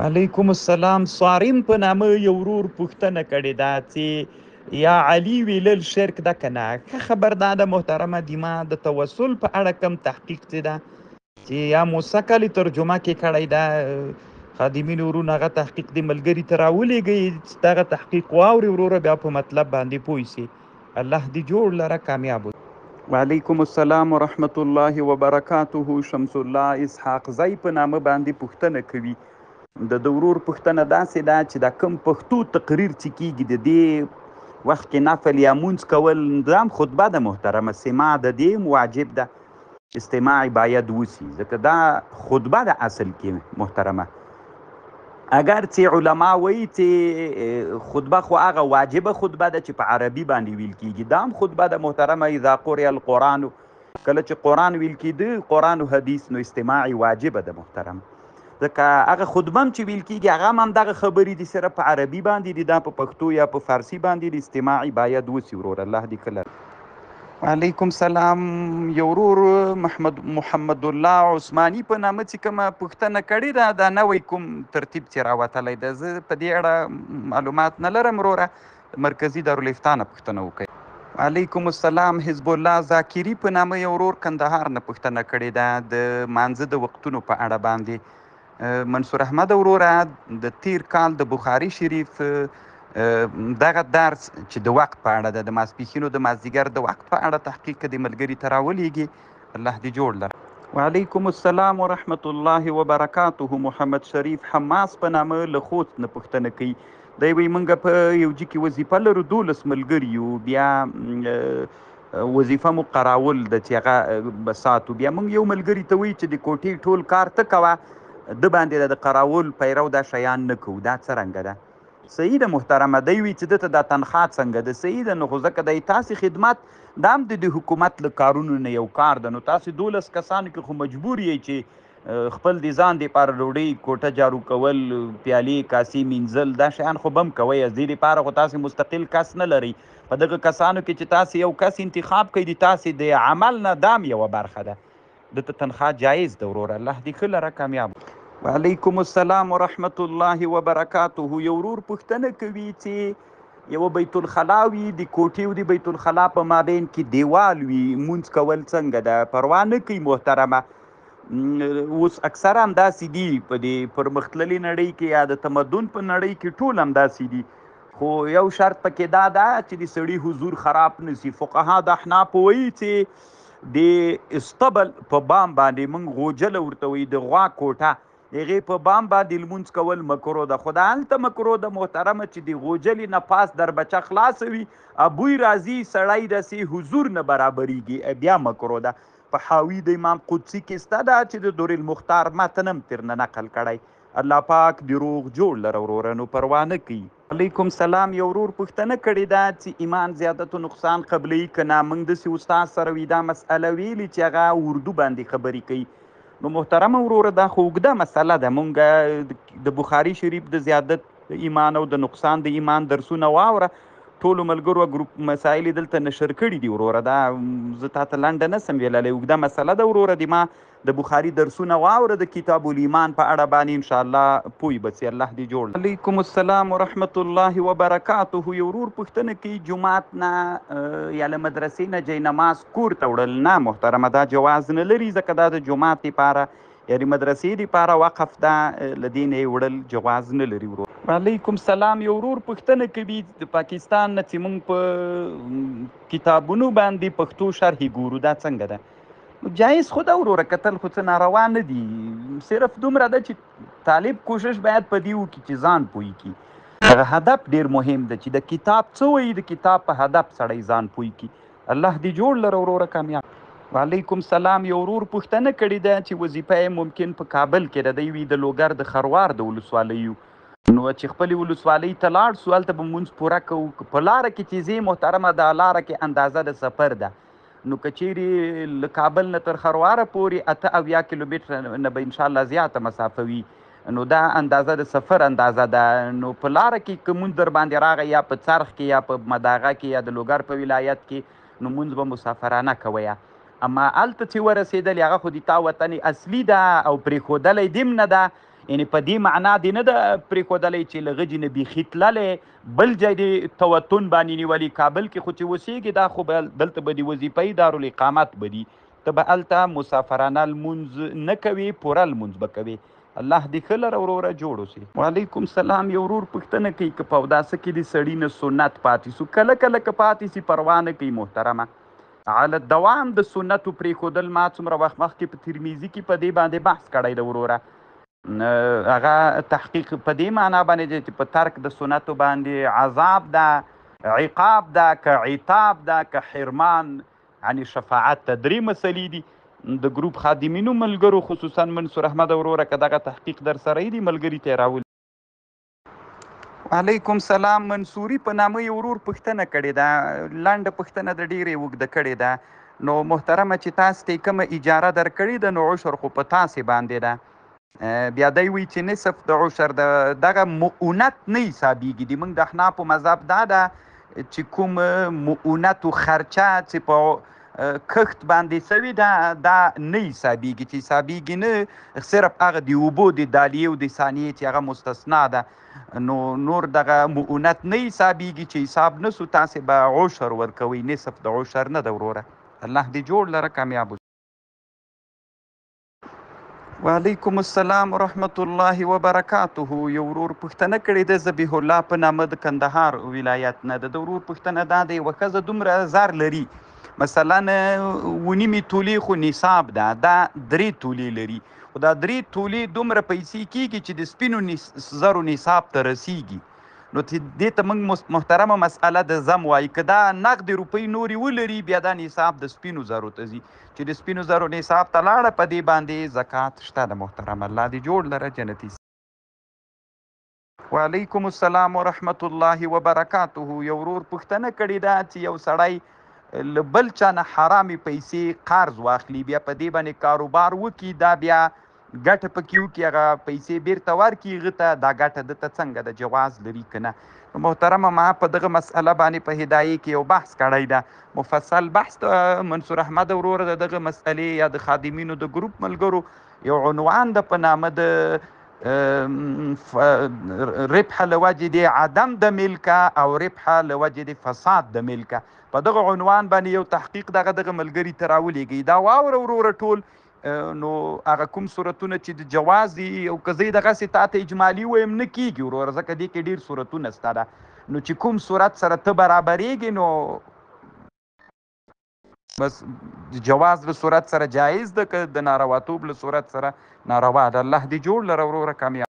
وعلیکم السلام. صارم په نامه یو ورور پوښتنه کړې ده چې یا علي ویلل شرک ده که نه. ښه خبر ده محترمه دیما د توسل په اړه کم تحقیق چې ده چې یا موسی کالي ترجمه کې کړی ده خادمین ورونه هغه تحقیق د ملګري ته راولېږئ چې دغه تحقیق واوري وروره بیا په مطلب باندې پوه سي. الله دې جوړ لره کامیاب وي. وعلیکم السلام ورحمت الله وبرکاته. شمس الله اسحاق زی په نامه باندې پوښتنه کوي. د ورور پوښتنه داسې ده چې د کوم پښتو تقریر چې کیږي د دې وخت کې نفل یا مونځ کول دا هم خطبه ده محترمه. سماع د دې واجب ده، استماع باید وسی ځکه دا خطبه ده اصل کې محترمه. اگر چې علما وایي چې خطبه خو هغه واجبه خطبه ده چې په عربي باندې ویل کیږي، دا هم خطبه ده محترمه. اذا قرئ القرآن، کله چې قرآن ویل کیده قرآن و حدیث، نو استماع واجبه ده محترمه. ځکه هغه خطبه هم چې ویل کیږي هغه هم دغه خبرې دي، صرف په عربي باندې دي، دا په پښتو یا په فارسي باندې دي. استماع باید وسی ورور. الله دې کله. وعلیکم سلام. یو ورور محمد الله عثماني په نامه چې کومه پوښتنه کړې ده، دا نوی کوم ترتیب چې راوتلی ده، زه په دې اړه معلومات نه لرم وروره. مرکزي دارالفتاء نه پوښتنه وکړئ. وعلیکم السلام. حزب الله ذاکري په نامه یو ورور کندهار نه پوښتنه کړې ده د مانځه د وختونو په اړه باندې. منصور احمد وروره، د تیر کال د بخاري شریف دغه درس چې د وخت په اړه ده، د ماسپښین د مازدیګر د وخت په اړه تحقیق د ملګري ته راولېږي. الله دې جوړ لره. وعلیکم السلام ورحمت الله وبرکاته. محمد شریف حماس په نامه له خوست نه پوښتنه کوي. دی وایي موږ په یو جي کې وظیفه لرو، 12 ملګري یو، بیا وظیفه مو قراول ده چې هغه بساتو. بیا موږ یو ملګري ته وایي چې د کوټې ټول کار ته کوه، د باندې د قراول پیرو دا شیان نه کوو. دا څرنګه ده؟ صحیح ده محترمه. دی وی چې دته دا تنخوا څنګه ده؟ صحیح ده. نو خو ځکه دی تاسې خدمت دا هم د حکومت له کارونو نه یو کار ده، نو تاسې 12 کسانو کې خو مجبور یې چې خپل د ځان دپاره ډوډۍ کوټه جارو کول، پیالې کاسې مینځل، دا شیان خو به هم کوئ. از دې دپاره خو تاسې مستقل کس نه لرئ. په دغه کسانو کې چې تاسې یو کس انتخاب کوئ، د تاسې د عمل نه دا هم یوه برخه ده. دته تنخوا جایز ده وروره. الله دې ښه لره کامیاب. وعلیکم السلام ورحمت الله وبرکاته. یو ورور پوښتنه کوي چې یو بیت الخلا وي، د کوټې او د بیت الخلا په مابین کې دیوال وي، مونځ کول څنګه ده؟ پروا نه کوي محترمه. اوس اکثر هم داسې دي په دې پرمختللې نړۍ کې یا د تمدن په نړۍ کې، ټول هم داسې دي، خو یو شرط پکې دا ده چې د سړي حضور خراب نشي. فقها د احناف وایي چې د استبل په بام باندې موږ غوجله ورته وایي، د غوا کوټه، هغې په بام باندې لمونځ کول مکروه ده. خو دا هلته مکروه ده محترمه چې د غوجلې نه پاس در بچه خلاص وي، بوی راځي، سړی داسې حضور نه برابریږي، بیا مکروه ده. په حاوي د امام قدسي کې سته ده چې د دور المختار متن هم ترنه نقل کړی. الله پاک د روغ جوړ لره وروره، نو پروا نه کوي. وعلیکم سلام. یو ورور پوښتنه کړې ده چې ایمان زیادت و نقصان قبلوي که نه. موږ داسې استاد سره وي دا مسئله ویلي چې هغه اردو باندې خبرې کوي. نو محترمه وروره دا خو اوږده مسله ده. مونږ د بخاري شریف د زیادت ایمان او د نقصان د ایمان درسونه واوره. ټولو ملګرو ګروپ مسایل دلته نشر کړي دي وروره. دا زه تا ته لنډه نه سم ویللی، اوږده مسله ده وروره. د ما د بخاري درسونه واوره د کتاب الایمان په اړه باندې، انشاءالله پوی بسي. الله دې جوړ. علیکم السلام ورحمت الله وبرکاته. یو ورور پوښتنه کوي جومات نه یا له مدرسې نه جای نماز کور ته وړل. نه محترمه، دا جواز نه لري، ځکه دا د جومات دپاره یا د مدرسې دپاره وقف ده، له دې نه یې وړل جواز نه لري ورور. وعلیکم سلام. یو ورور پوښتنه کوي د پاکستان نه چې موږ په کتابونو باندې پښتو شرحې ګورو، دا څنګه ده؟ جایز خو ده وروره، کتل خو څه ناروا نه دي، صرف دومره ده چې طالب کوشش باید په دې وکړي چې ځان پوه کړي. هغه هدف ډېر مهم ده چې د کتاب څه وایي، د کتاب په هدف سړی ځان پوه کړي. الله دې جوړ لره وروره کامیاب. وعلیکم سلام. یو ورور پوښتنه کړې ده چې وظیفه یې ممکن په کابل کې ده، دی وي د لوګر د خروار د ولسوالیو، نو چې خپلې ولسوالۍ ته لاړ سو، هلته به مونځ پوره کوو. په لاره کې چې ځې محترمه، دا لاره کې اندازه د سفر ده، نو که چیرې له کابل نه تر خرواره پورې 8 کیلومتره نه به انشاءالله زیاته مسافه وي، نو دا اندازه د سفر اندازه ده. نو په لاره کې که مونځ در باندې راغی، یا په څرخ کې یا په مداغه کې یا د لوګر په ولایت کې، نو مونځ به مسافرانه کوئ. اما هلته چې ورسېدلې هغه خو د تا وطن اصلي ده او پرېښودلی دیم نه ده، یعنی په دې معنا دې نه ده پرېښودلی چې له غجې نه بیخي تللی بل ځای دې توتن باندې نیولي کابل کې خو چې اوسېږي دا خو به دلته به دې وظیفهیي دارالاقامت به دي ته به هلته مسافرانه لمونځ نه کوې پوره لمونځ به کوې الله دې ښه لره وروره جوړ اوسې وعلیکم سلام یو ورور پوښتنه کوي که په اوداسه کې دې سړي نه سنت پاتې سو کله کله که پاتې سي پروا نه کوي محترمه على دوام د سنتو پرېښودل ما څومره وخت مخکې په ترمیزي کې په دې باندې بحث کړی ده وروره هغه تحقیق په دې معنا باندې دی چې په ترک د سنتو باندې عذاب ده عقاب ده که عتاب ده که حرمان یعنی شفاعت ته درې مسلې دي د ګروپ خادمینو ملګرو خصوصا منصور احمد وروره که دغه تحقیق در سره دی ملګري ته یې راولي وعلیکم سلام منصوري په نامه یو ورور پوښتنه کړې ده لنډه پوښتنه د ډېرې اوږده کړې ده نو محترمه چې تاسو ته کومه اجاره درکړې ده نو عشر خو په تاسې باندې ده بیا دی وایي چې نصف د عشر دغه مؤونت نه حسابېږي د موږ د احنافو مذهب دا ده چې کوم مؤونت و خرچه چې په کښت باندې سوي ده دا نه حسابېږي چې حسابېږي نه صرف هغه د اوبو د دالیې او د ثانیې چې هغه مستثنا ده نو نور دغه مؤونت نه حسابېږي چې حساب نه سو تاسې به عشر ورکوئ نصف د عشر نه ده وروره الله دې جوړ لره کامیاب وعلیکم السلام ورحمت الله وبرکاته یو ورور پوښتنه کړې ده ذبیح الله په نامه د کندهار ولایت نه ده د ورور پوښتنه دا دی یوه ښځه دومره زر لري مثلا 9.5 تولې خو نصاب ده دا 3 تولې لري خو دا 3 تولې دومره پیسې کېږي چې د سپینو زرو نصاب ته رسیږي نو دې ته موږ محترمه مسئله د زم وایي که دا نقد روپۍ نورې ولري بیا دا نصاب د سپینو زرو ته ځي چې د سپینو زرو نصاب ته لاړه په دې باندې زکات شته د محترم الله دې جوړ لره جنتي وعلیکم السلام ورحمت الله وبرکاته یو ورور پوښتنه کړې ده چې یو سړی له بل چا نه حرامې پیسې قرض واخلي بیا په دې باندې کاروبار وکړي دا بیا ګټه پکې وکړي هغه پیسې بیرته ورکړي هغه ته دا ګټه دته څنګه د جواز لري که نه نو محترمه ما په دغه مسئله باندې په هدایې کې یو بحث کړی ده مفصل بحث د منصور احمد وروره د دغه مسئلې یا د خادمینو د ګروپ ملګرو یو عنوان ده په نامه د ربح لوجد عدم د ملکه او ربح لوجد فساد د ملکه په دغه عنوان باندې یو تحقیق دغه ملګري ته راولېږئ دا واوره وروره ټول نو هغه کوم صورتونه چې د جواز دي او که زه یې دغسې تا ته اجمالي ویم نه کېږي وروره ځکه دې کې ډېر صورتونه شته ده نو چې کوم صورت سره ته برابرېږي نو بس جواز له صورت سره جایز ده که د نارواتوب له صورت سره ناروا ده الله دې جوړ لره وروره کامیاب